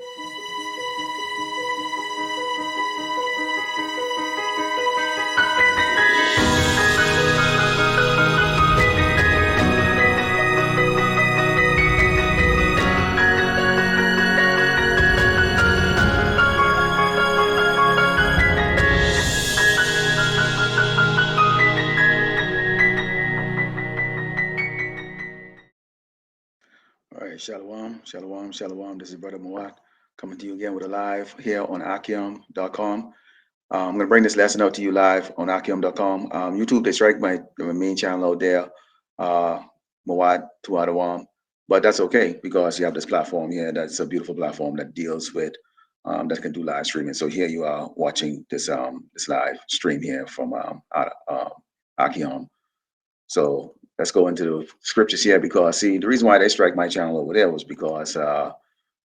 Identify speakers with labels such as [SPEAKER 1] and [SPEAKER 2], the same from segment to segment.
[SPEAKER 1] All right, shalom, shalom, shalom. This is Brother Muat coming to you again with a live here on Akim.com. I'm going to bring this lesson out to you live on Akim.com. YouTube, they strike my main channel out there, Muat Tuadawam. But that's okay because you have this platform here that's a beautiful platform that deals with, that can do live streaming. So here you are watching this live stream here from Akim. So let's go into the scriptures here because see the reason why they strike my channel over there was because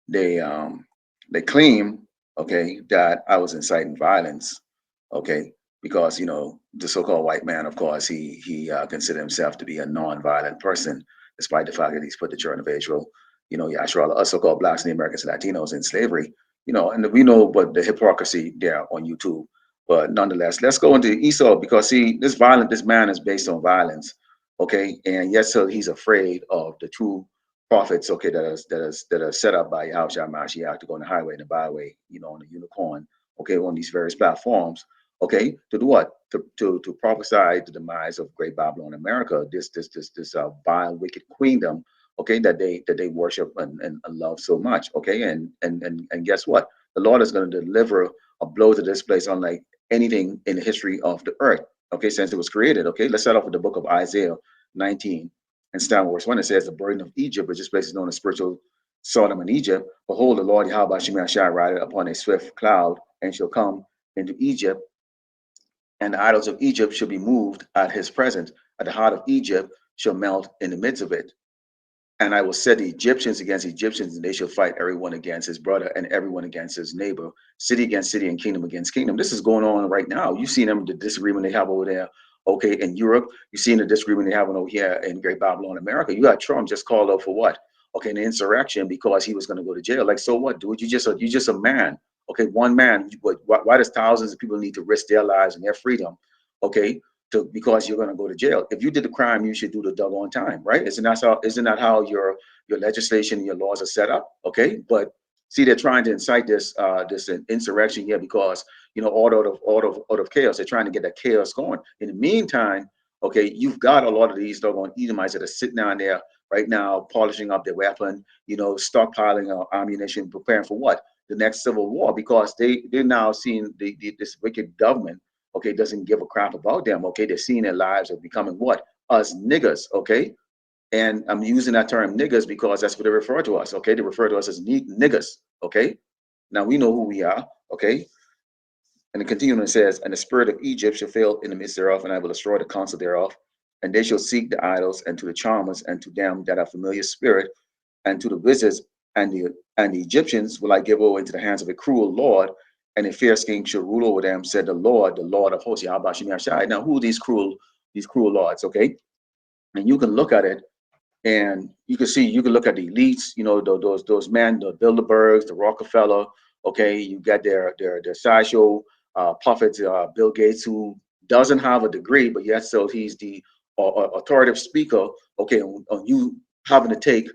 [SPEAKER 1] they um, they claim okay that I was inciting violence, okay, because the so-called white man, of course, he considered himself to be a non-violent person despite the fact that he's put the children of Israel, Yashar, us so-called blacks and the Americans and Latinos in slavery, and we know but the hypocrisy there on YouTube. But nonetheless, let's go into Esau because see, this man is based on violence, okay, and yet so he's afraid of the true prophets, okay, that are set up by Yahushua Mashiach to go on the highway and the byway, on the unicorn, okay, on these various platforms, okay, to do what? To prophesy the demise of Great Babylon America, this vile, wicked queendom, okay, that they worship and love so much, okay, and guess what? The Lord is going to deliver a blow to this place unlike anything in the history of the earth, okay, since it was created, okay. Let's start off with the book of Isaiah 19 and start verse 1. It says, the burden of Egypt, which this place is known as spiritual Sodom and Egypt. Behold, the Lord Yahweh Shemel shall ride upon a swift cloud and shall come into Egypt, and the idols of Egypt shall be moved at his presence. At the heart of Egypt shall melt in the midst of it. And I will set the Egyptians against Egyptians, and they shall fight everyone against his brother and everyone against his neighbor, city against city and kingdom against kingdom. This is going on right now. You see them, the disagreement they have over there, okay, in Europe. You see the disagreement they have over here in Great Babylon, America. You got Trump just called out for what? Okay, an insurrection because he was going to go to jail. Like, so what, dude? You just a man. Okay, one man. But why does thousands of people need to risk their lives and their freedom? Okay, because you're going to go to jail. If you did the crime, you should do the doggone time, right? Isn't that how your legislation and your laws are set up? Okay, but see, they're trying to incite this insurrection here because all out of chaos. They're trying to get that chaos going. In the meantime, okay, you've got a lot of these doggone Edomites that are sitting down there right now, polishing up their weapon, stockpiling ammunition, preparing for what? The next civil war, because they're now seeing this wicked government, okay, doesn't give a crap about them. Okay, they're seeing their lives are becoming what? Us niggas, okay? And I'm using that term niggas because that's what they refer to us, okay? They refer to us as niggas, okay? Now we know who we are, okay? And it continues and says, and the spirit of Egypt shall fail in the midst thereof, and I will destroy the counsel thereof. And they shall seek the idols and to the charmers and to them that are familiar spirit and to the wizards and the Egyptians will I give over into the hands of a cruel Lord, and a fierce king shall rule over them, said the Lord of hosts, Yahweh Shem Yahshai. Now, who are these cruel lords, okay? And you can look at it and you can look at the elites, those men, the Bilderbergs, the Rockefeller, okay, you got their sideshow puppets, Bill Gates, who doesn't have a degree, but yet still he's the authoritative speaker, okay, on you having to take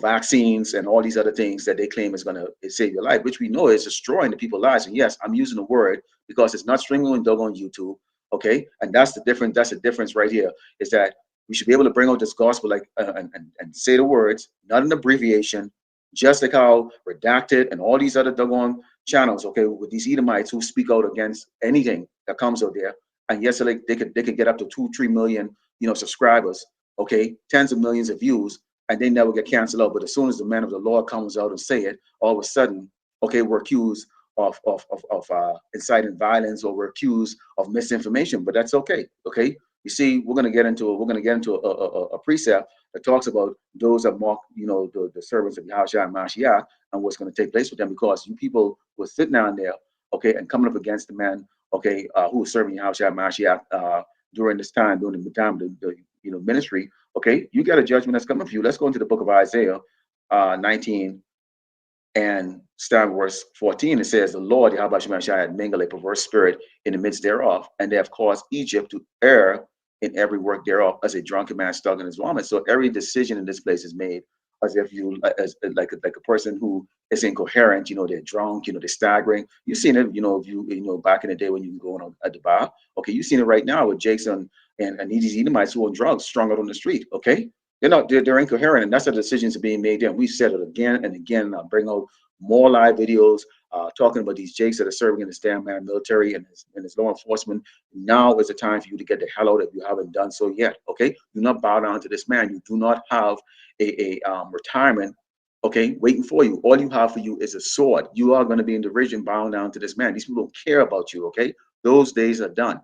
[SPEAKER 1] vaccines and all these other things that they claim is going to save your life, which we know is destroying the people's lives. And yes, I'm using the word because it's not streaming on YouTube, okay, and that's the difference right here, is that we should be able to bring out this gospel like and say the words, not an abbreviation, just like how Redacted and all these other doggone channels, okay, with these Edomites who speak out against anything that comes out there. And yes, like they could get up to 2-3 million, subscribers, okay, tens of millions of views, and they never get canceled out. But as soon as the man of the Lord comes out and say it, all of a sudden, okay, we're accused of inciting violence, or we're accused of misinformation. But that's okay, okay. You see, we're gonna get into a precept that talks about those that mock, the servants of Yahushua and Mashiach, and what's going to take place with them, because you people were sitting down there, okay, and coming up against the man, okay, who was serving Yahushua and Mashiach during this time, during the time of the ministry, okay, you got a judgment that's coming for you. Let's go into the book of Isaiah 19 And starting verse 14, it says, the Lord, Yahweh Shemashah, had mingled a perverse spirit in the midst thereof, and they have caused Egypt to err in every work thereof, as a drunken man stuck in his vomit. So every decision in this place is made as if you, as like a person who is incoherent. They're drunk. They're staggering. You've seen it. If back in the day when you go on at the bar. Okay, you've seen it right now with Jakes and these Edomites who are drugs strung out on the street. Okay, they're incoherent, and that's the decisions are being made there. And we said it again and again, and I'll bring out more live videos talking about these Jakes that are serving in the damn man military and his law enforcement. Now is the time for you to get the hell out if you haven't done so yet. Okay, do not bow down to this man. You do not have a retirement, okay, waiting for you. All you have for you is a sword. You are going to be in derision, bowing down to this man. These people don't care about you. Okay, those days are done.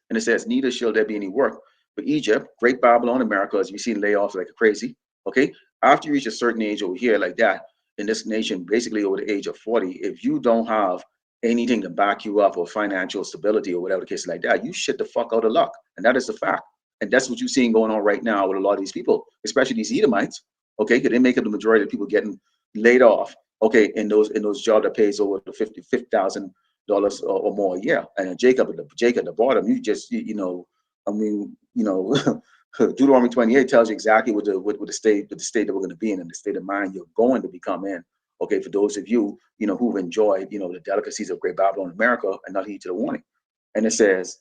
[SPEAKER 1] And it says, neither shall there be any work for Egypt, Great Babylon, America, as we see layoffs like crazy. Okay. After you reach a certain age over here, like that, in this nation, basically over the age of 40, if you don't have anything to back you up or financial stability or whatever the case like that, you shit the fuck out of luck. And that is the fact. And that's what you're seeing going on right now with a lot of these people, especially these Edomites. Okay. Because they make up the majority of people getting laid off. Okay. In those jobs that pays over the $50,000 or more a year. And Jacob at the bottom, I mean, Deuteronomy 28 tells you exactly what the state that we're going to be in, and the state of mind you're going to become in. Okay, for those of you, who've enjoyed, the delicacies of Great Babylon, America, and not heed to the warning. And it says,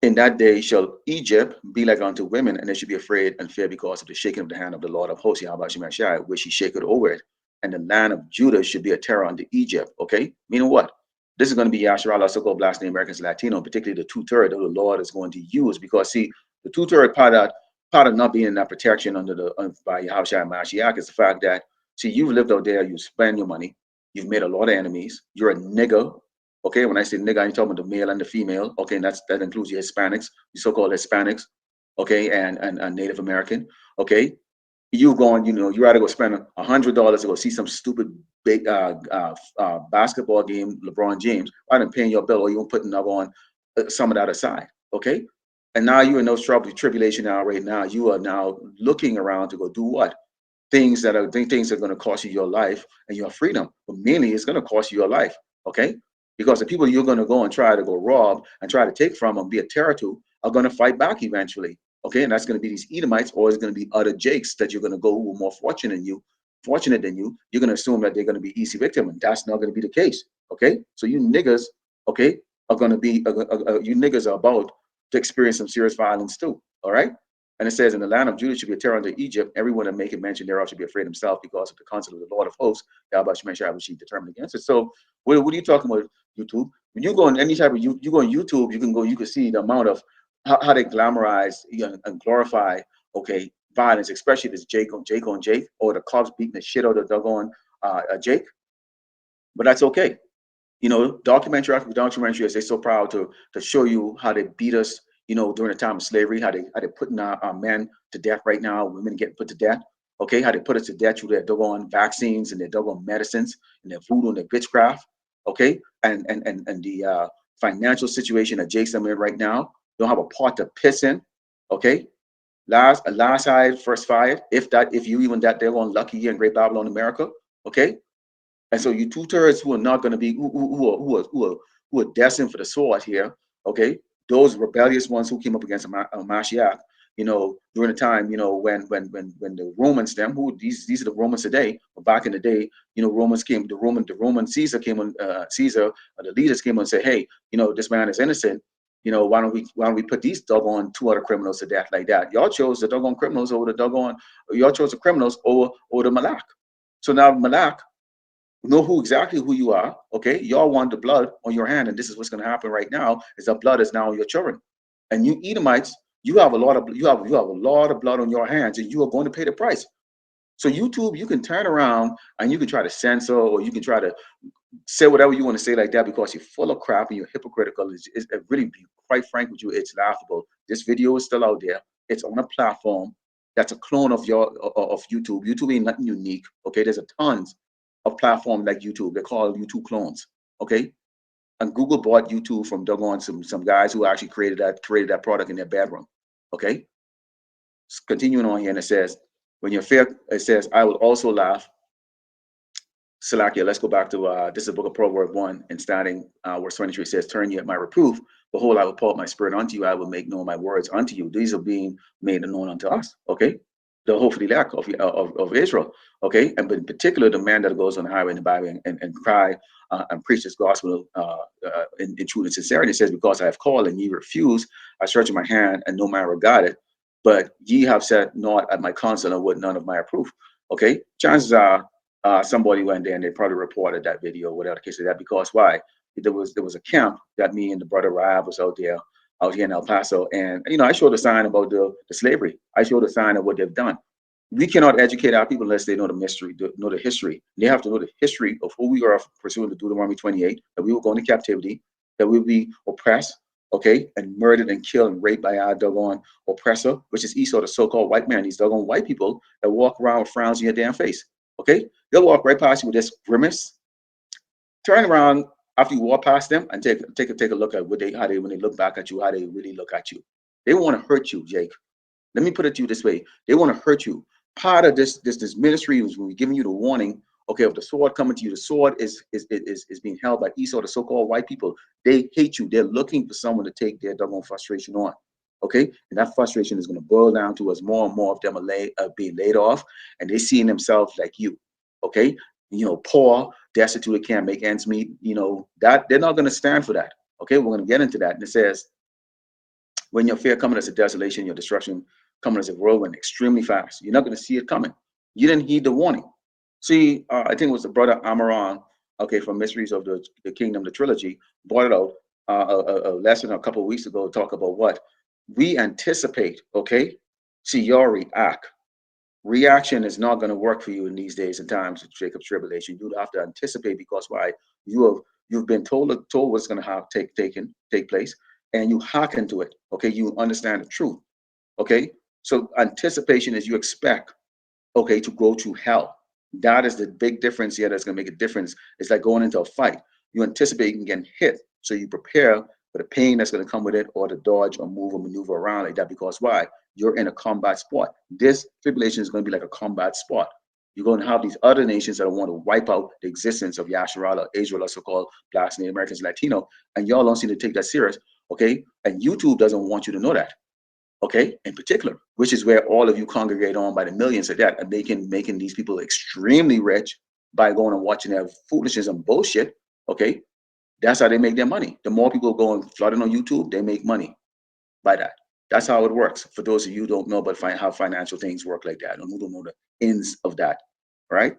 [SPEAKER 1] in that day shall Egypt be like unto women, and they should be afraid and fear because of the shaking of the hand of the Lord of hosts, Yahweh Shemashai, which he shaketh over it. And the land of Judah should be a terror unto Egypt. Okay, meaning what? This is going to be Yasharala, so-called blasting Americans, Latino, particularly the 2/3 of the Lord is going to use, because see, the 2/3 part of not being in that protection by Yahushua Mashiach is the fact that, see, you've lived out there, you spend your money, you've made a lot of enemies, you're a nigger. Okay, when I say nigger, I'm talking about the male and the female. Okay, and that includes your Hispanics, your so-called Hispanics, okay, and Native American. Okay, you rather go spend $100 to go see some stupid big basketball game, LeBron James, rather than paying your bill, or you putting up on some of that aside. Okay, and now you're in those tribulation now. Right now, you are now looking around to go do what? Things that are going to cost you your life and your freedom, but mainly it's going to cost you your life. Okay, because the people you're going to go and try to go rob and try to take from and be a terror to are going to fight back eventually. Okay, and that's going to be these Edomites, or it's going to be other Jakes that you're going to go who are more fortunate than you. You're going to assume that they're going to be easy victim, and that's not going to be the case. Okay, so you niggas, okay, are going to be you niggas are about to experience some serious violence too. All right. And it says, in the land of Judah should be a terror unto Egypt. Everyone that make it mention thereof should be afraid himself because of the counsel of the Lord of hosts, Yahweh Shemeshai, which he determined against it. So what are you talking about, YouTube? When you go on any type of you go on YouTube, you can see the amount of how they glamorize and glorify, okay, violence, especially this Jake on Jake, or the cops beating the shit out of doggone Jake. But that's okay. Documentary after documentary, as they're so proud to show you how they beat us, during the time of slavery, how they putting our men to death right now, women getting put to death. Okay, how they put us to death through their doggone vaccines and their doggone medicines and their voodoo and their witchcraft. Okay, and the financial situation that Jason in right now don't have a pot to piss in. Okay, last hired, first fired. If you even that, they're going lucky here in Great Babylon, America. Okay, and so you 2/3 who are not going to be who are destined for the sword here, okay? Those rebellious ones who came up against Mashiach, during the time, when the Romans, these are the Romans today, but back in the day, Romans came, the Roman Caesar came on, the leaders came on and said, hey, this man is innocent. Why don't we put these doggone 2 other criminals to death like that? Y'all chose the doggone criminals over the doggone, y'all chose the criminals over the Malak. So now Malak know exactly who you are. Okay, y'all want the blood on your hand, and this is what's going to happen right now. Is the blood is now on your children, and you Edomites, you have a lot of blood on your hands, and you are going to pay the price. So YouTube, you can turn around and you can try to censor, or you can try to say whatever you want to say like that, because you're full of crap and you're hypocritical. It's really, be quite frank with you, it's laughable. This video is still out there. It's on a platform that's a clone of YouTube. YouTube ain't nothing unique. Okay, there's a tons of platforms like YouTube. They're called YouTube clones. Okay, and Google bought YouTube from doggone some guys who actually created that product in their bedroom. Okay, continuing on here, and it says, when you're fair, it says, I will also laugh Salakia, let's go back to this is the book of Proverbs 1 and starting verse 23. It says, turn ye at my reproof. Behold, I will pour out my spirit unto you. I will make known my words unto you. These are being made known unto us. Okay. The hopefully lack of Israel. Okay. And but in particular, the man that goes on the highway in the Bible and cry and preach this gospel in truth and sincerity. It says, because I have called and ye refuse, I stretch my hand and no man regarded. But ye have said not at my counsel and would none of my approve. Okay. Chances are somebody went there and they probably reported that video, whatever the case of that, because why? There was a camp that me and the brother Rab was out here in El Paso, and I showed a sign about the slavery. I showed a sign of what they've done. We cannot educate our people unless they know the mystery, know the history. They have to know the history of who we are pursuing the Deuteronomy 28, that we will go into captivity, that we will be oppressed, okay, and murdered and killed and raped by our doggone oppressor, which is Esau, the so-called white man. These doggone white people that walk around with frowns in your damn face. Okay, they'll walk right past you with this grimace, turn around after you walk past them, and take a look at how they when they look back at you, how they really look at you. They want to hurt you, Jake. Let me put it to you this way: they want to hurt you. Part of this ministry is when we're giving you the warning. Okay, if the sword coming to you, the sword is being held by Esau, the so-called white people. They hate you. They're looking for someone to take their doggone frustration on. Okay, and that frustration is going to boil down to us more and more of them are being laid off, and they seeing themselves like you. Okay, poor, destitute, can't make ends meet. That they're not going to stand for that. Okay, we're going to get into that, and it says, when your fear coming as a desolation, your destruction coming as a whirlwind extremely fast. You're not going to see it coming. You didn't heed the warning. See, I think it was the brother Amaran, okay, from Mysteries of the Kingdom, the trilogy, brought it out a lesson a couple of weeks ago, talk about what we anticipate, okay? See, your reaction is not going to work for you in these days and times of Jacob's tribulation. You have to anticipate, because why? You've been told what's going to have take place, and you hearken to it. Okay, you understand the truth. Okay, so anticipation is you expect, okay, to go to hell. That is the big difference here. That's going to make a difference. It's like going into a fight. You anticipate you getting hit, so you prepare for the pain that's going to come with it, or to dodge or move or maneuver around like that. Because why? You're in a combat sport. This tribulation is going to be like a combat sport. You're going to have these other nations that want to wipe out the existence of Yasharala, Israel, or so-called Blacks, Native Americans, Latino, and y'all don't seem to take that serious. Okay, and YouTube doesn't want you to know that. Okay, in particular, which is where all of you congregate on by the millions of that, and making these people extremely rich by going and watching their foolishness and bullshit. Okay, that's how they make their money. The more people go and flooding on YouTube, they make money by that. That's how it works. For those of you who don't know about how financial things work like that, and who don't know the ins of that, right?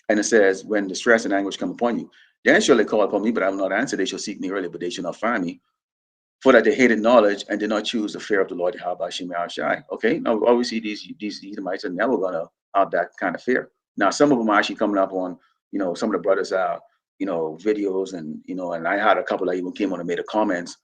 [SPEAKER 1] And it says, when distress and anguish come upon you, then shall they call upon me, but I will not answer. They shall seek me early, but they shall not find me. For that they hated knowledge and did not choose the fear of the Lord. Okay, now obviously these Edomites are never gonna have that kind of fear. Now some of them are actually coming up on, some of the brothers are, videos, and I had a couple that even came on and made a comments,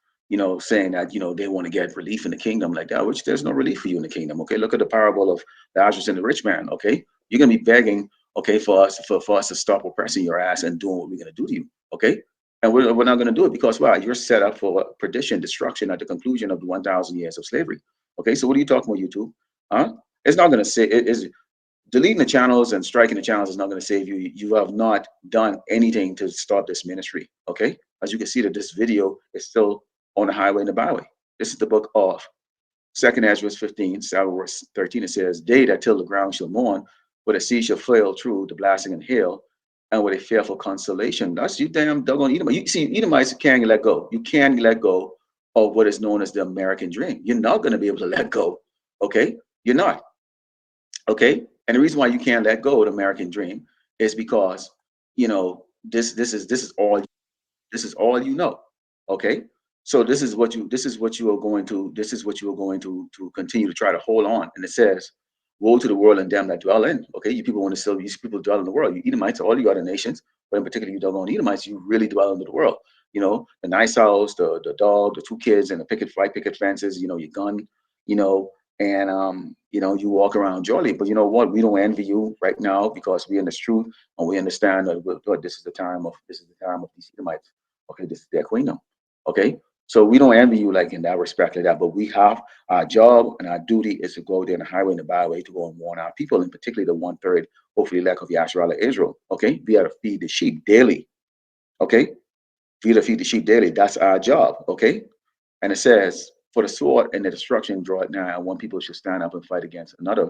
[SPEAKER 1] saying that they want to get relief in the kingdom like that, which there's no relief for you in the kingdom. Okay, look at the parable of the Lazarus and the rich man. Okay, you're gonna be begging, okay, for us to stop oppressing your ass and doing what we're gonna do to you. Okay, and we're not going to do it, because why? You're set up for perdition, destruction at the conclusion of the 1,000 years of slavery. Okay, so what are you talking about, YouTube? Huh? It's not going to say it is deleting the channels and striking the channels is not going to save you. You have not done anything to start this ministry. Okay, as you can see that this video is still on the highway and the byway. This is the book of 2nd Ezra 15, verse 13. It says, "They that till the ground shall mourn, but the sea shall fail through the blasting and hail, and with a fearful consolation." That's you damn doggone Edomite. You see, Edomites can't let go. You can't let go of what is known as the American dream. You're not going to be able to let go. Okay? You're not. Okay? And the reason why you can't let go of the American dream is because, this is all you know. Okay? So this is what you are going to continue to try to hold on. And it says, "Woe to the world and them that dwell in." Okay, you people want to still, these people dwell in the world. You Edomites, all you other nations, but in particular you don't Edomites, you really dwell in the world. The nice house, the dog, the two kids, and the white picket fences. Your gun. And you walk around jolly. But you know what? We don't envy you right now, because we in this truth and we understand that this is the time of these Edomites. Okay, this is their kingdom. Okay, So we don't envy you like in that respect like that, but we have our job and our duty is to go there in the highway and the byway to go and warn our people, and particularly the 1/3, hopefully elect of Yasharala Israel. Okay, we have to feed the sheep daily. Okay, we have to feed the sheep daily. That's our job. Okay, and it says, for the sword and the destruction draw it nigh, and one people should stand up and fight against another,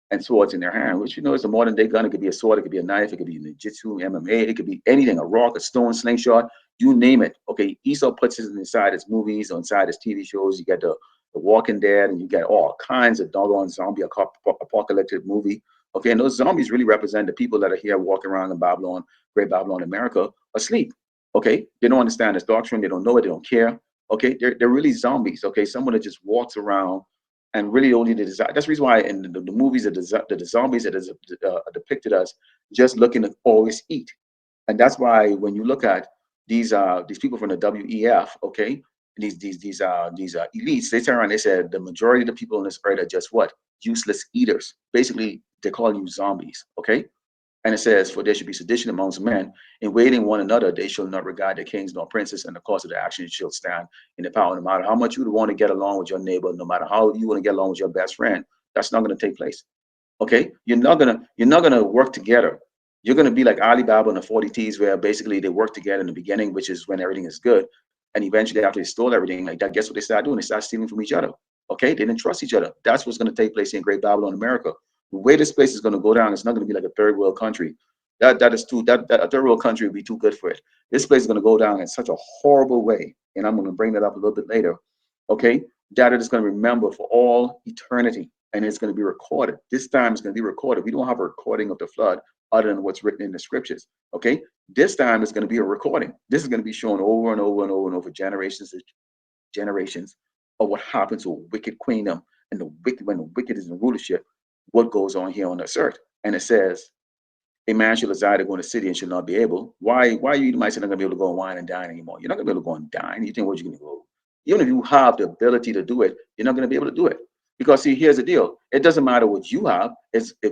[SPEAKER 1] and swords in their hand, which is a modern day gun. It could be a sword, it could be a knife, it could be ninjutsu, MMA, it could be anything, a rock, a stone, slingshot, you name it. Okay, Esau puts it inside his movies or inside his TV shows. You get the Walking Dead, and you get all kinds of doggone zombie apocalyptic movie. Okay, and those zombies really represent the people that are here walking around in Babylon, Great Babylon, America, asleep. Okay, they don't understand this doctrine, they don't know it, they don't care. Okay, they're really zombies. Okay, someone that just walks around and really only the desire. That's the reason why in the movies the zombies that is depicted as just looking to always eat, and that's why when you look at these people from the WEF, okay, these elites, they turn around, they said the majority of the people on this earth are just what, useless eaters. Basically, they call you zombies. Okay, and it says, for there should be sedition amongst men, in waiting one another, they shall not regard their kings nor princes, and the cause of their actions shall stand in the power. No matter how much you would want to get along with your neighbor, no matter how you want to get along with your best friend, that's not going to take place. Okay? You're not gonna work together. You're gonna be like Alibaba and the 40 T's, where basically they work together in the beginning, which is when everything is good. And eventually after they stole everything like that, guess what they started doing? They started stealing from each other. Okay, they didn't trust each other. That's what's going to take place in Great Babylon, America. The way this place is going to go down, it's not going to be like a third world country. That is too that a third world country would be too good for it. This place is going to go down in such a horrible way, and I'm going to bring that up a little bit later. Okay, that it is going to remember for all eternity, and it's going to be recorded. This time it's going to be recorded. We don't have a recording of the flood other than what's written in the scriptures. Okay, this time it's going to be a recording. This is going to be shown over and over and over and over, generations of what happens to a wicked queendom, and the wicked, when the wicked is in rulership, what goes on here on this earth. And it says, a man shall desire to go in the city and shall not be able. Why you might say not gonna be able to go and wine and dine anymore? You're not gonna be able to go and dine. You think what you're gonna go? Even if you have the ability to do it, you're not gonna be able to do it. Because see, here's the deal. It doesn't matter what you have.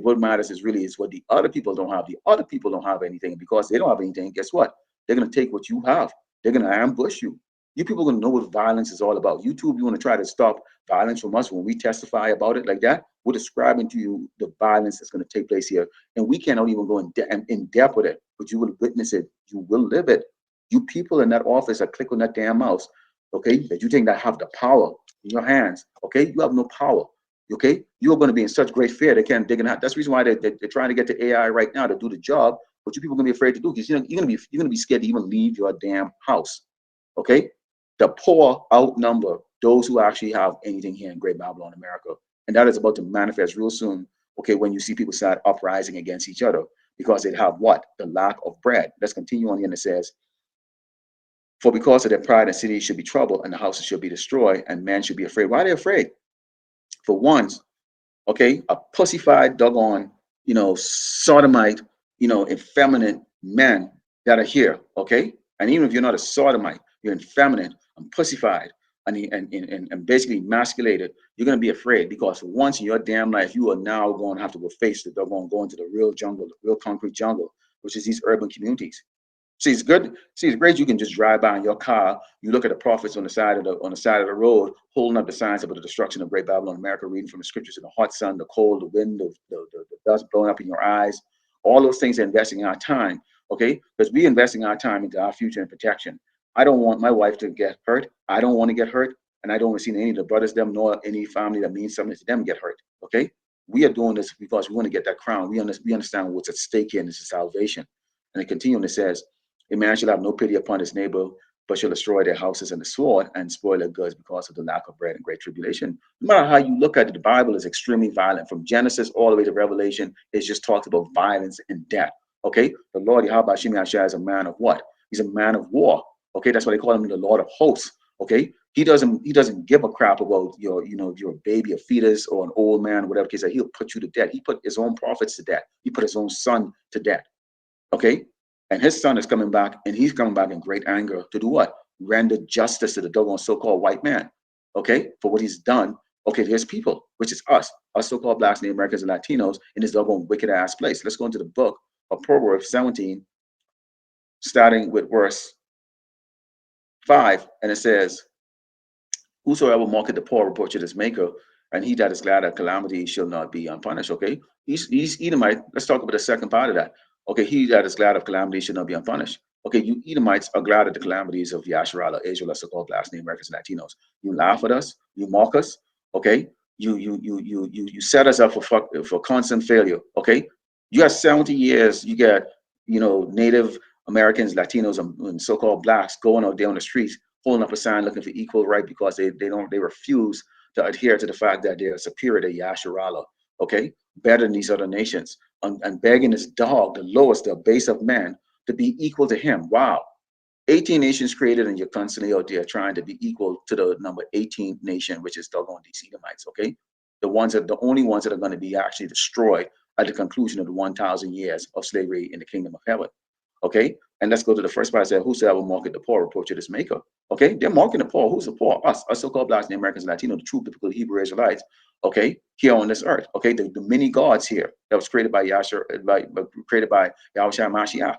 [SPEAKER 1] What matters is really is what the other people don't have. The other people don't have anything. Because they don't have anything, guess what? They're gonna take what you have. They're gonna ambush you. You people are gonna know what violence is all about. YouTube, you want to try to stop violence from us when we testify about it like that. We're describing to you the violence that's going to take place here, and we cannot even go in depth with it, but you will witness it. You will live it. You people in that office that click on that damn mouse, okay, that you think that have the power in your hands, okay, you have no power. Okay, you are going to be in such great fear they can't dig it out. That's the reason why they're trying to get the AI right now to do the job, but you people are going to be afraid to do, because you're going to be scared to even leave your damn house. Okay, the poor outnumber those who actually have anything here in Great Babylon, America, and that is about to manifest real soon. Okay, when you see people start uprising against each other because they have what, the lack of bread. Let's continue on here, and it says, for because of their pride, the city should be troubled, and the houses should be destroyed, and men should be afraid. Why are they afraid? For once, okay, a pussified, doggone, sodomite, effeminate men that are here, okay? And even if you're not a sodomite, you're effeminate and pussified and basically emasculated, you're going to be afraid, because for once in your damn life, you are now going to have to go face the doggone, go into the real jungle, the real concrete jungle, which is these urban communities. See, it's good. See, it's great. You can just drive by in your car. You look at the prophets on the side of the road, holding up the signs about the destruction of Great Babylon, America, reading from the scriptures in the hot sun, the cold, the wind, the dust blowing up in your eyes. All those things are investing our time, okay? Because we investing our time into our future and protection. I don't want my wife to get hurt. I don't want to get hurt, and I don't want to see any of the brothers, them, nor any family that means something to them get hurt. Okay? We are doing this because we want to get that crown. We understand what's at stake here, and this is salvation. And it continues, and it says, a man shall have no pity upon his neighbor, but shall destroy their houses in the sword and spoil their goods because of the lack of bread and great tribulation. No matter how you look at it, the Bible is extremely violent. From Genesis all the way to Revelation, it just talks about violence and death. Okay? The Lord Yahweh Shimi Ashai is a man of what? He's a man of war. Okay, that's why they call him the Lord of hosts. Okay, he doesn't give a crap about your baby, a fetus, or an old man, whatever case. He'll put you to death. He put his own prophets to death. He put his own son to death. Okay, and his son is coming back, and he's coming back in great anger to do what? Render justice to the doggone so-called white man. Okay, for what he's done. Okay, to his people, which is us so-called blacks, Native Americans, and Latinos in this doggone wicked ass place. Let's go into the book of Proverbs 17, starting with verse 5, and it says, Whosoever mocketh the poor reproacheth his maker, and he that is glad at calamity shall not be unpunished. Okay, he's Edomite. Let's talk about the second part of that. Okay, he that is glad of calamity should not be unpunished. Okay, you Edomites are glad at the calamities of Yasharala, Israel, so-called blacks, Native Americans, and Latinos. You laugh at us, you mock us. Okay, you set us up for constant failure. Okay, you got 70 years. You got Native Americans, Latinos, and so-called blacks going out there on the streets holding up a sign looking for equal right because they refuse to adhere to the fact that they're superior to Yasharala, okay, better than these other nations, and begging this dog, the lowest, the base of man, to be equal to him. Wow. 18 nations created, and you're constantly out there trying to be equal to the number 18th nation, which is doggone these Edomites, okay? The only ones that are going to be actually destroyed at the conclusion of the 1,000 years of slavery in the kingdom of heaven. Okay, and let's go to the first part. I said, whosoever market the poor, reproach his maker. Okay, they're marking the poor. Who's the poor? Us so-called blacks, the Americans, Latino, the true biblical Hebrew Israelites. Okay, here on this earth. Okay, the many gods here that was created by created by Yahushua Mashiach.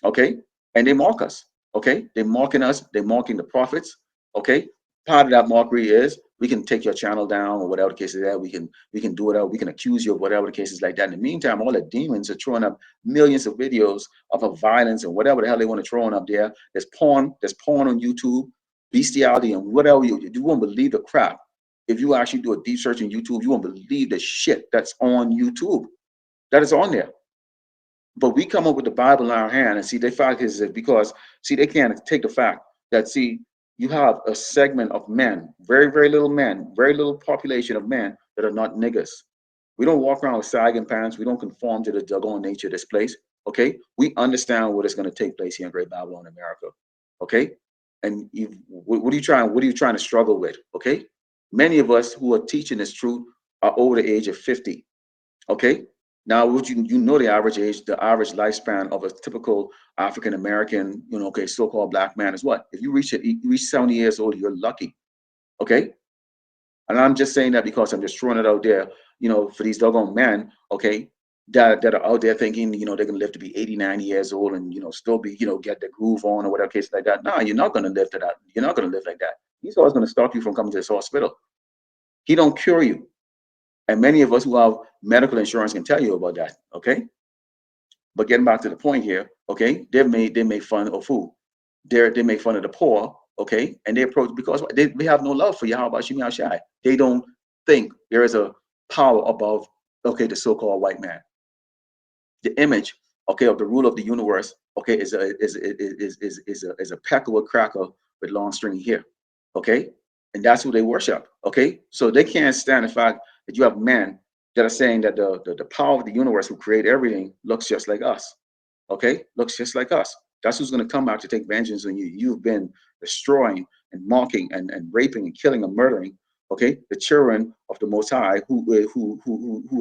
[SPEAKER 1] Okay, and they mock us. Okay, they're marking us. They're marking the prophets. Okay, part of that mockery is we can take your channel down or whatever the case is. That we can do it. We can accuse you of whatever the case is like that. In the meantime, all the demons are throwing up millions of videos of violence and whatever the hell they want to throw on up there. There's porn. There's porn on YouTube, bestiality and whatever. You won't believe the crap. If you actually do a deep search in YouTube, you won't believe the shit that's on YouTube. That is on there. But we come up with the Bible in our hand and see the fact is that because see they can't take the fact that see you have a segment of men, very little men, very little population of men that are not niggas. We don't walk around with sagging pants. We don't conform to the doggone nature of this place. Okay, we understand what is going to take place here in Great Babylon, America. Okay, and what are you trying? What are you trying to struggle with? Okay, many of us who are teaching this truth are over the age of 50. Okay. Now, would you know the average age, the average lifespan of a typical African American, okay, so-called black man is what? If you reach 70 years old, you're lucky. Okay. And I'm just saying that because I'm just throwing it out there, for these doggone men, okay, that are out there thinking, they're gonna live to be 80, 90 years old and still be, get the groove on or whatever case like that. No, you're not gonna live to that. You're not gonna live like that. He's always gonna stop you from coming to this hospital. He don't cure you. And many of us who have medical insurance can tell you about that. Okay. But getting back to the point here, okay, they make fun of who? They make fun of the poor, okay, and they approach because they have no love for Yahweh Shemi Shai. They don't think there is a power above, okay, the so-called white man. The image, okay, of the rule of the universe, okay, is a peckerwood cracker with long stringy hair, okay, and that's who they worship, okay. So they can't stand the fact that you have men that are saying that the power of the universe who create everything looks just like us, okay, looks just like us. That's who's going to come out to take vengeance on you. You've been destroying and mocking and raping and killing and murdering, okay, the children of the Most High who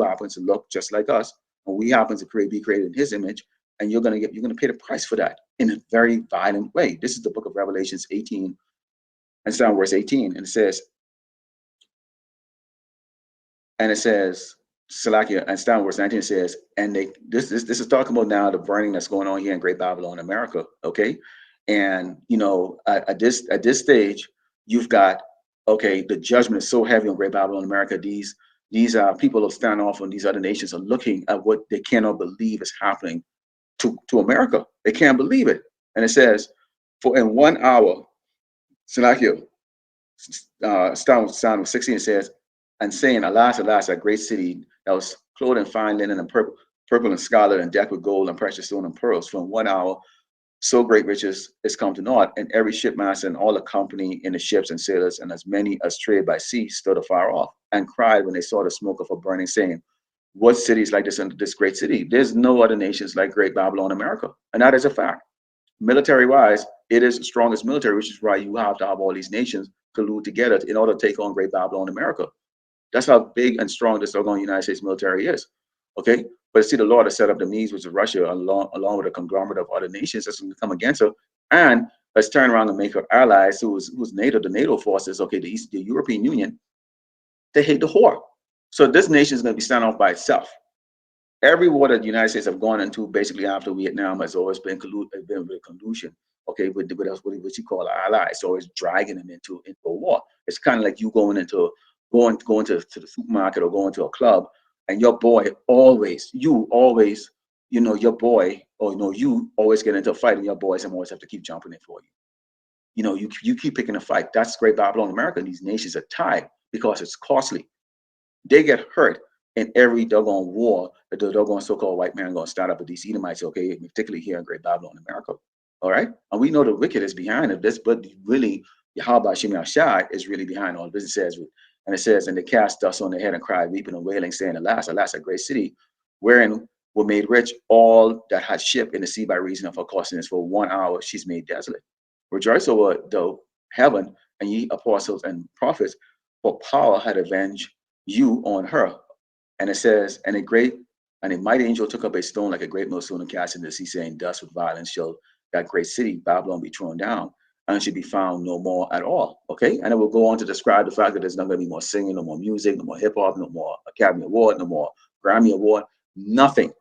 [SPEAKER 1] happens to look just like us, and we happen to be created in His image, and you're going to pay the price for that in a very violent way. This is the book of Revelations 18, and starting verse 18, and it says, Salakia, and starting verse 19 says, and this is talking about now the burning that's going on here in Great Babylon, America. Okay. And at this stage, you've got, okay, the judgment is so heavy on Great Babylon, America. These people who stand off on these other nations are looking at what they cannot believe is happening to America. They can't believe it. And it says, for in 1 hour, Salakia, starting with 16, it says, and saying, alas, alas, that great city that was clothed in fine linen and purple and scarlet and decked with gold and precious stone and pearls, from 1 hour, so great riches is come to naught. And every shipmaster and all the company in the ships and sailors and as many as trade by sea stood afar off and cried when they saw the smoke of a burning, saying, what city is like this in this great city? There's no other nations like Great Babylon, America. And that is a fact. Military wise, it is the strongest military, which is why you have to have all these nations collude together in order to take on Great Babylon, America. That's how big and strong the so-called United States military is. Okay. But see, the Lord has set up the means, which is Russia, along with a conglomerate of other nations that's going to come against her. And let's turn around and make her allies, who's NATO, the NATO forces, okay, the European Union, they hate the whore. So this nation is going to be standing off by itself. Every war that the United States have gone into basically after Vietnam has always been with collusion. okay, with us, what you call allies. So it's dragging them into a war. It's kind of like you going to the supermarket or going to a club, and your boy always, you always, your boy, or you always get into a fight, and your boys always have to keep jumping in for you. You keep picking a fight. That's Great Babylon America. These nations are tied because it's costly. They get hurt in every doggone war that the doggone so-called white man going to start up with these Edomites, okay, particularly here in Great Babylon America. All right? And we know the wicked is behind of this, but really, Yahweh Shem Shai is really behind all this. It says, and it says, and they cast dust on their head and cried, weeping and wailing, saying, alas, alas, a great city, wherein were made rich all that had ship in the sea by reason of her costliness. For 1 hour she's made desolate. Rejoice over the heaven, and ye apostles and prophets, for power had avenged you on her. And it says, and a mighty angel took up a stone like a great millstone and cast it into the sea, saying, thus with violence shall that great city, Babylon, be thrown down, and should be found no more at all. Okay? And it will go on to describe the fact that there's not going to be more singing, no more music, no more hip hop, no more Academy Award, no more Grammy Award, nothing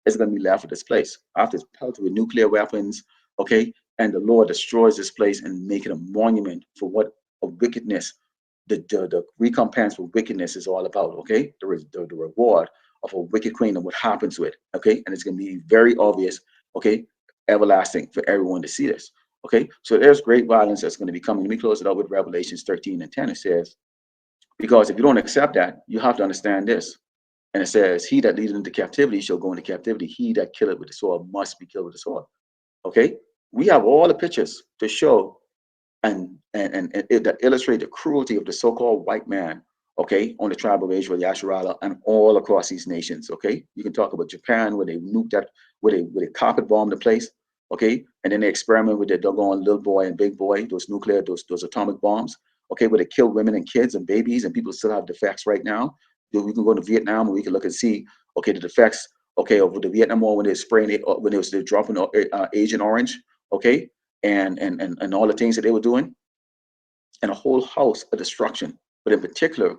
[SPEAKER 1] is going to be left of this place. After it's pelted with nuclear weapons, okay, and the Lord destroys this place and make it a monument for what of wickedness, the recompense for wickedness is all about, okay? The reward of a wicked queen and what happens to it, okay? And it's going to be very obvious, okay, everlasting for everyone to see this, okay? So there's great violence that's going to be coming. Let me close it up with Revelations 13 and 10. It says, because if you don't accept that, you have to understand this. And it says, he that leadeth into captivity shall go into captivity. He that killeth with the sword must be killed with the sword. Okay? We have all the pictures to show and that illustrate the cruelty of the so-called white man, okay, on the tribe of Israel, Yasharala, and all across these nations, okay? You can talk about Japan, where they nuked that, where they carpet bombed the place, okay? And then they experiment with their doggone little boy and big boy, those atomic bombs, okay, where they kill women and kids and babies, and people still have defects right now. We can go to Vietnam and we can look and see, okay, the defects, okay, of the Vietnam War when they're spraying it, when they're dropping Agent Orange, okay, and all the things that they were doing, and a whole house of destruction. But in particular,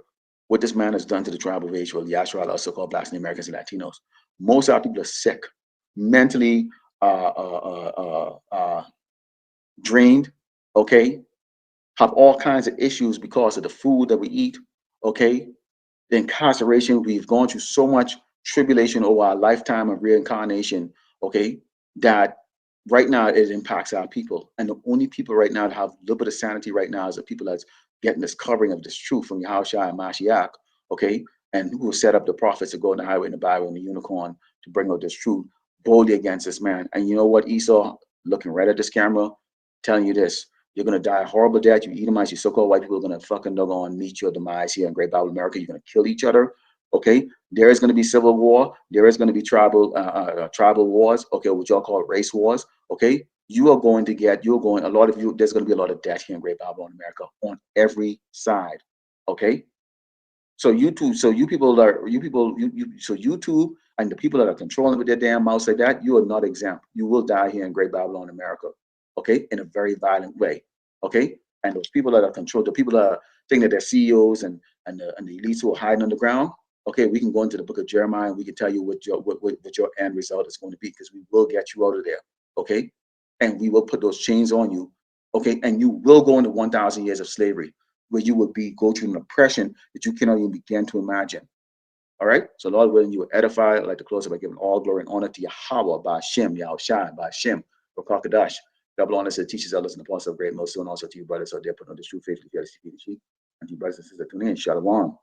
[SPEAKER 1] what this man has done to the tribe of Israel, Yashua, also called Blacks and Americans and Latinos. Most of our people are sick, mentally drained, okay, have all kinds of issues because of the food that we eat, okay, the incarceration. We've gone through so much tribulation over our lifetime of reincarnation, okay, that right now it impacts our people. And the only people right now that have a little bit of sanity right now is the people that's getting this covering of this truth from Yahushua and Mashiach, okay, and who set up the prophets to go on the highway and the Bible and the unicorn to bring out this truth boldly against this man. And you know what, Esau, looking right at this camera, telling you this: you're gonna die a horrible death. You Edomites, you so-called white people, are gonna fucking doggone meet your demise here in Great Bible America. You're gonna kill each other. Okay, there is gonna be civil war. There is gonna be tribal wars. Okay, what y'all call race wars. Okay, a lot of you. There's gonna be a lot of death here in Great Bible America on every side. Okay, so YouTube, so so YouTube and the people that are controlling with their damn mouths like that, you are not exempt. You will die here in Great Babylon, America, okay, in a very violent way, okay. And those people that are controlled, the people that are thinking that they're CEOs and the elites who are hiding underground, okay, we can go into the book of Jeremiah and we can tell you what your end result is going to be, because we will get you out of there, okay, and we will put those chains on you, okay, and you will go into 1,000 years of slavery, where you would go through an oppression that you cannot even begin to imagine. All right. So Lord willing, you will edify. I'd like to close it by giving all glory and honor to Yahweh, by Shem, Yahushai, by Shem, Rakakadash. Double honor to the teachers, elders, and apostles of great most, and also to you, brothers out there, putting on this true faith, to the sheep, and to you, brothers and sisters, tune in. Shalom.